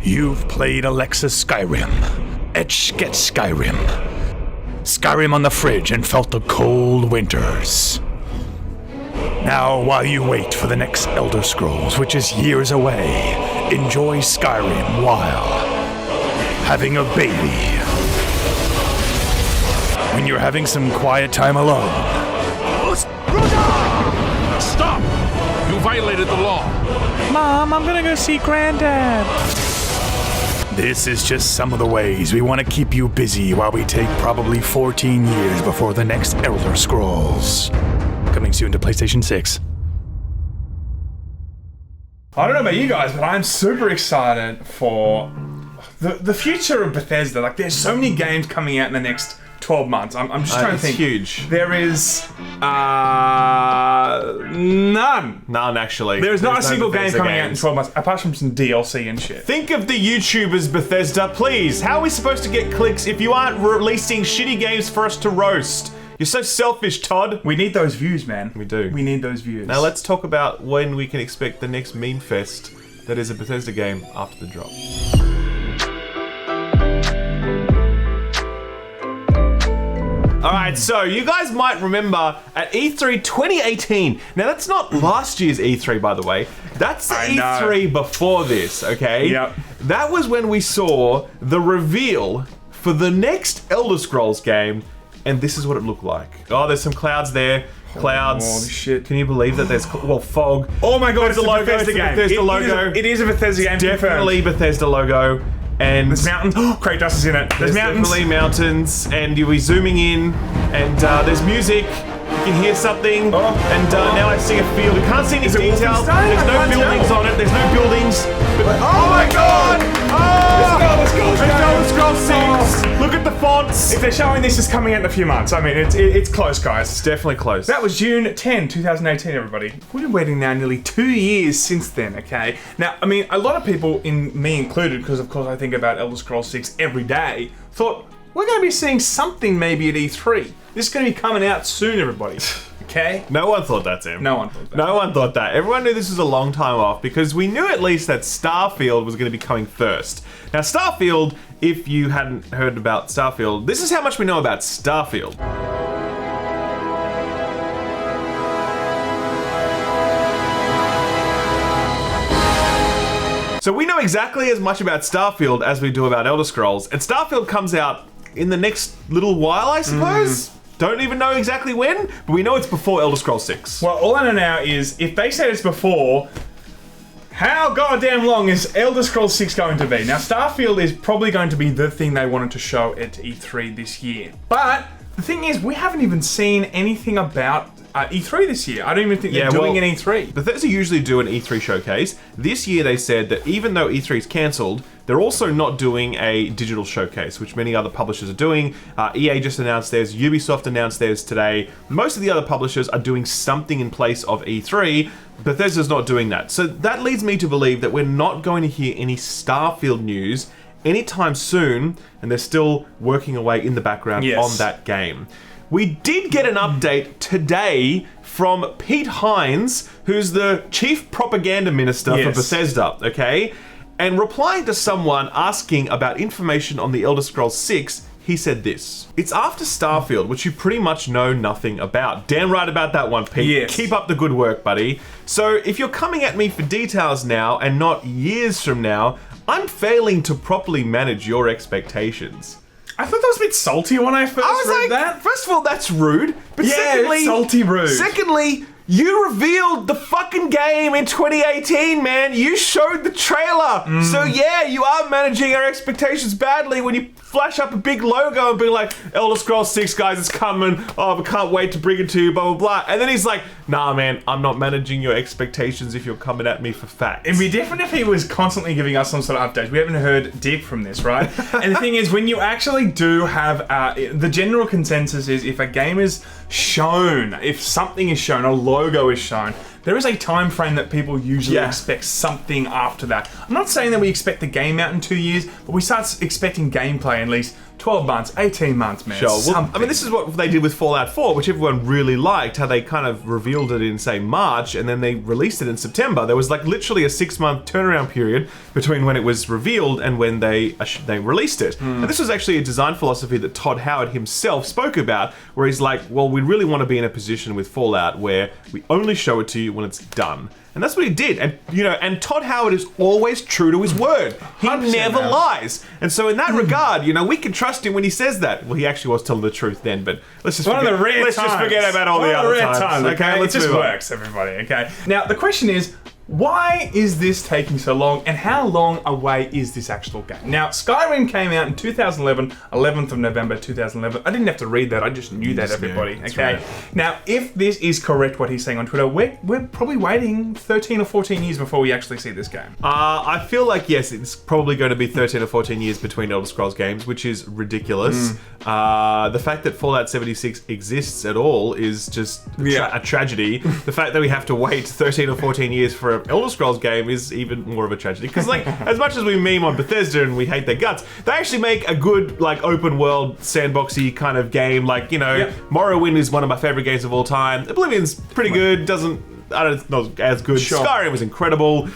You've played Alexa's Skyrim, Etch Get Skyrim, Skyrim on the fridge and felt the cold winters. Now, while you wait for the next Elder Scrolls, which is years away, enjoy Skyrim while having a baby. When you're having some quiet time alone. Stop! You violated the law. Mom, I'm gonna go see Granddad. This is just some of the ways we want to keep you busy while we take probably 14 years before the next Elder Scrolls. Coming soon to PlayStation 6. I don't know about you guys, but I'm super excited for the future of Bethesda. Like, there's so many games coming out in the next 12 months. I'm just trying to think. It's huge. There is none. None, actually. There's not a single game Bethesda coming out in games. 12 months, apart from some DLC and shit. Think of the YouTubers, Bethesda, please. How are we supposed to get clicks if you aren't releasing shitty games for us to roast? You're so selfish, Todd. We need those views, man. We do. We need those views. Now let's talk about when we can expect the next meme fest that is a Bethesda game after the drop. Alright, so you guys might remember at E3 2018. Now that's not last year's E3, by the way. That's the E3 before this, okay? Yep. That was when we saw the reveal for the next Elder Scrolls game, and this is what it looked like. Oh, there's some clouds there. Clouds. Holy shit. Can you believe that there's, well, fog. Oh my god, it's a logo. Bethesda game. Bethesda logo. It is a Bethesda game. Definitely Bethesda logo. And There's mountains. Oh, Kratos is in it. There's mountains. definitely mountains, and you'll be zooming in, and there's music. You can hear something, and now I see a field. You can't see any detail. There's no buildings on it. There's no buildings. But, oh my god! Oh! Let's go. Elder Scrolls 6. Look at the fonts. If they're showing this is coming out in a few months, I mean, it's close, guys. It's definitely close. That was June 10, 2018, everybody. We've been waiting now nearly 2 years since then, okay? Now, I mean, a lot of people, me included, because of course I think about Elder Scrolls 6 every day, thought, we're going to be seeing something maybe at E3. This is going to be coming out soon, everybody. Okay? No one thought that, Sam. No one thought that. No one thought that. Everyone knew this was a long time off because we knew at least that Starfield was going to be coming first. Now, Starfield, if you hadn't heard about Starfield, this is how much we know about Starfield. So we know exactly as much about Starfield as we do about Elder Scrolls, and Starfield comes out in the next little while, I suppose? Don't even know exactly when, but we know it's before Elder Scrolls 6. Well, all I know now is, if they said it's before, how goddamn long is Elder Scrolls 6 going to be? Now, Starfield is probably going to be the thing they wanted to show at E3 this year. But the thing is, we haven't even seen anything about E3 this year. I don't even think they're doing an E3. Bethesda usually do an E3 showcase. This year they said that even though E3 is cancelled, they're also not doing a digital showcase, which many other publishers are doing. EA just announced theirs, Ubisoft announced theirs today. Most of the other publishers are doing something in place of E3. Bethesda's not doing that. So that leads me to believe that we're not going to hear any Starfield news anytime soon, and they're still working away in the background on that game. We did get an update today from Pete Hines, who's the chief propaganda minister for Bethesda, okay? And replying to someone asking about information on the Elder Scrolls 6, he said this. It's after Starfield, which you pretty much know nothing about. Damn right about that one, Pete. Yes. Keep up the good work, buddy. So if you're coming at me for details now and not years from now, I'm failing to properly manage your expectations. I thought that was a bit salty when I first read that. First of all, that's rude. But Yeah, secondly, it's salty rude. Secondly, you revealed the fucking game in 2018, man. You showed the trailer. So yeah, you are managing our expectations badly when you flash up a big logo and be like, Elder Scrolls 6, guys, it's coming. Oh, we can't wait to bring it to you, blah, blah, blah. And then he's like, nah, man, I'm not managing your expectations if you're coming at me for facts. It'd be different if he was constantly giving us some sort of updates. We haven't heard dick from this, right? And the thing is, when you actually do have, the general consensus is if a game is shown, if something is shown, a logo is shown, there is a time frame that people usually expect something after that. I'm not saying that we expect the game out in 2 years, but we start expecting gameplay at least 12 months, 18 months, man. Sure. Well, Something. I mean, this is what they did with Fallout 4, which everyone really liked, how they kind of revealed it in, say, March, and then they released it in September. There was like literally a 6-month turnaround period between when it was revealed and when they released it. And this was actually a design philosophy that Todd Howard himself spoke about, where he's like, well, we really want to be in a position with Fallout where we only show it to you when it's done. And that's what he did. And, you know, and Todd Howard is always true to his word. He 100% never man. lies. And so in that regard, you know, we can trust him when he says that. Well, he actually was telling the truth then, but let's just forget, let's just forget about all the other times. Okay, let's it just move on. works, everybody. Okay. Now the question is, why is this taking so long, and how long away is this actual game? Now, Skyrim came out in 2011, 11th of November 2011. I didn't have to read that, I just knew that, everybody. That's Okay. right. Now, if this is correct, what he's saying on Twitter, we're probably waiting 13 or 14 years before we actually see this game. I feel like, yes, it's probably going to be 13 or 14 years between Elder Scrolls games, which is ridiculous. The fact that Fallout 76 exists at all is just a tragedy. The fact that we have to wait 13 or 14 years for an Elder Scrolls game is even more of a tragedy. Because, like, as much as we meme on Bethesda and we hate their guts, they actually make a good, like, open world, sandboxy kind of game. Like, you know, Morrowind is one of my favorite games of all time. Oblivion's pretty good, I don't know, not as good. Sure. Skyrim was incredible.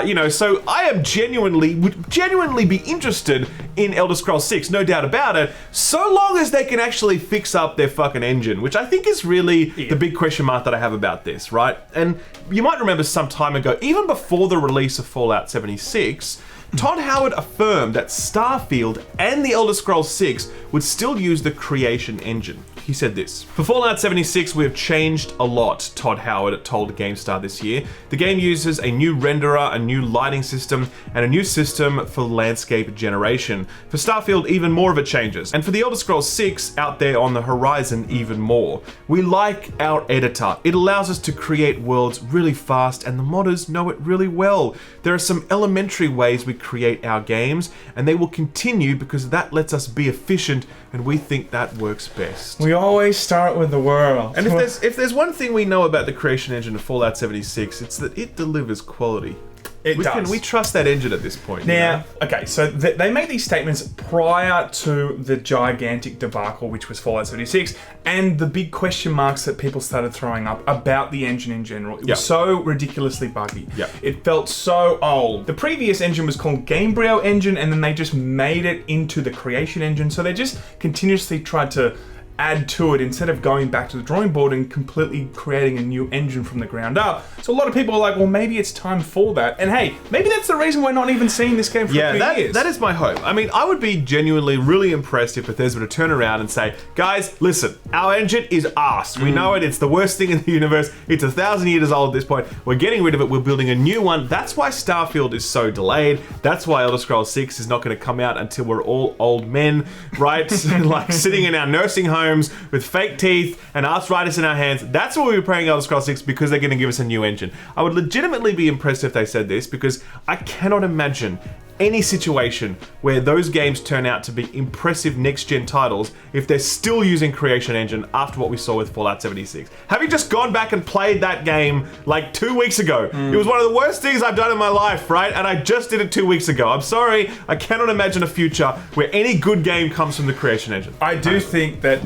You know, so I am would genuinely be interested in Elder Scrolls 6, no doubt about it, so long as they can actually fix up their fucking engine, which I think is really the big question mark that I have about this, right? And you might remember some time ago, even before the release of Fallout 76, Todd Howard affirmed that Starfield and the Elder Scrolls 6 would still use the Creation Engine. He said this: "For Fallout 76, we have changed a lot," Todd Howard told GameStar this year. "The game uses a new renderer, a new lighting system, and a new system for landscape generation. For Starfield, even more of it changes. And for the Elder Scrolls 6, out there on the horizon, even more. We like our editor. It allows us to create worlds really fast, and the modders know it really well. There are some elementary ways we create our games, and they will continue because that lets us be efficient, and we think that works best." We always start with the world. And if there's one thing we know about the Creation Engine of Fallout 76, it's that it delivers quality. It does. We trust that engine at this point. Now, okay, so they made these statements prior to the gigantic debacle, which was Fallout 76, and the big question marks that people started throwing up about the engine in general. It was so ridiculously buggy. It felt so old. The previous engine was called Gamebryo Engine, and then they just made it into the Creation Engine, so they just continuously tried to add to it instead of going back to the drawing board and completely creating a new engine from the ground up. So a lot of people are like, well, maybe it's time for that. And hey, maybe that's the reason we're not even seeing this game for a few years. That is my hope. I mean, I would be genuinely really impressed if Bethesda were to turn around and say, guys, listen, our engine is arse. We know it. It's the worst thing in the universe. It's 1,000 years old at this point. We're getting rid of it. We're building a new one. That's why Starfield is so delayed. That's why Elder Scrolls 6 is not going to come out until we're all old men, right? Like sitting in our nursing homes with fake teeth and arthritis in our hands. That's why we were playing Elder Scrolls 6, because they're going to give us a new engine. I would legitimately be impressed if they said this, because I cannot imagine any situation where those games turn out to be impressive next-gen titles if they're still using Creation Engine after what we saw with Fallout 76. Having just gone back and played that game like 2 weeks ago, it was one of the worst things I've done in my life, right? And I just did it 2 weeks ago. I'm sorry, I cannot imagine a future where any good game comes from the Creation Engine. I do think that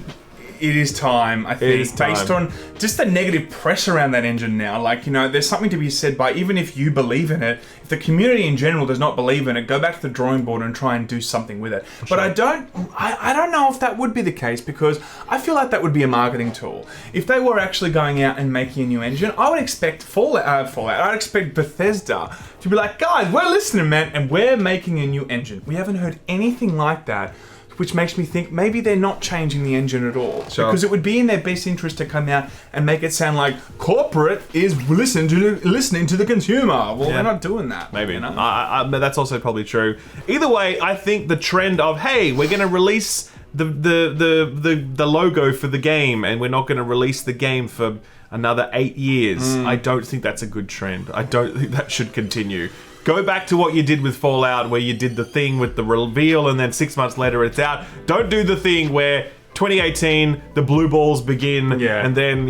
it is time, I think, based on just the negative press around that engine now. Like, you know, there's something to be said by, even if you believe in it, if the community in general does not believe in it, go back to the drawing board and try and do something with it. But I don't know if that would be the case, because I feel like that would be a marketing tool. If they were actually going out and making a new engine, I would expect Fallout, I'd expect Bethesda to be like, guys, we're listening, man, and we're making a new engine. We haven't heard anything like that, which makes me think maybe they're not changing the engine at all. Sure. Because it would be in their best interest to come out and make it sound like corporate is listening to the consumer. Well, they're not doing that. Maybe. You know? But that's also probably true. Either way, I think the trend of, hey, we're going to release the logo for the game, and we're not going to release the game for another 8 years. I don't think that's a good trend. I don't think that should continue. Go back to what you did with Fallout, where you did the thing with the reveal and then 6 months later it's out. Don't do the thing where 2018, the blue balls begin, Yeah. and then,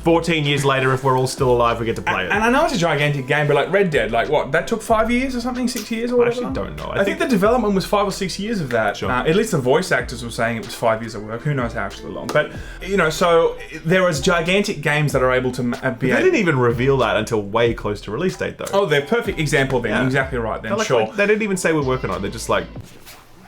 14 years later, if we're all still alive, we get to play it. And I know it's a gigantic game, but like Red Dead, like what? That took 5 years or something, 6 years or I whatever? actually don't know. I think the development was 5 or 6 years of that. Sure. At least the voice actors were saying it was 5 years of work. Who knows how actually long? But, so there was gigantic games that are able to be... They didn't even reveal that until way close to release date, though. Oh, they're a perfect example then. Yeah. Exactly right then, Like, sure. they didn't even say we're working on it. They're just like,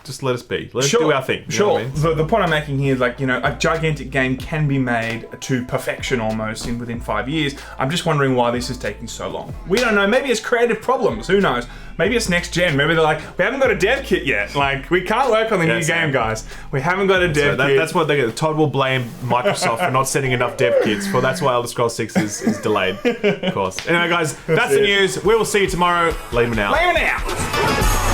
just let us be. Let's Sure. do our thing. You know Sure. what I mean? The point I'm making here is like, a gigantic game can be made to perfection almost within 5 years. I'm just wondering why this is taking so long. We don't know. Maybe it's creative problems. Who knows? Maybe it's next gen. Maybe they're like, we haven't got a dev kit yet. Like, we can't work on the new game, guys. We haven't got a dev kit. That's what they get. Todd will blame Microsoft for not sending enough dev kits. That's why Elder Scrolls 6 is delayed, of course. Anyway, guys, that's the news. We will see you tomorrow. Lamon out. Lamon out.